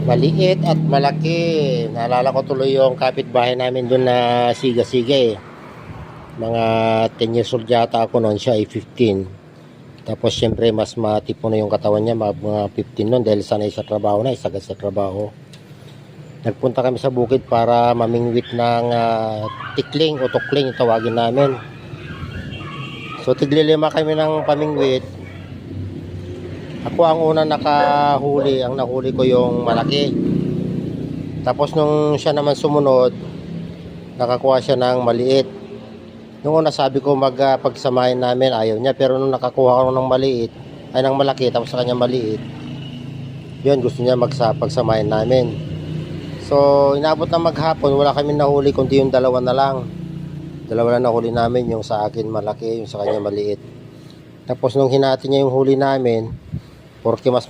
Maliit at malaki. Naalala ko tuloy yung kapitbahay namin doon na siga-siga eh. Mga 10 years old yata ako noon, siya ay 15. Tapos syempre mas matipo na yung katawan niya, mga 15 noon dahil sanay sa trabaho na, isagad sa trabaho. Nagpunta kami sa bukid para mamingwit ng tikling o tukling tawagin namin. So tiglilima kami ng pamingwit. Ako ang una nakahuli, ang nahuli ko yung malaki. Tapos nung siya naman sumunod, nakakuha siya ng maliit. Nung una sabi ko pagsamahin namin, ayaw niya. Pero nung nakakuha ko ng maliit, ay ng malaki, tapos sa kanya maliit, yun, gusto niya pagsamahin namin. So inabot na maghapon, wala kami nahuli kundi yung dalawa na lang. Dalawa na nahuli namin, yung sa akin malaki, yung sa kanya maliit. Tapos nung hinati niya yung huli namin, porque mas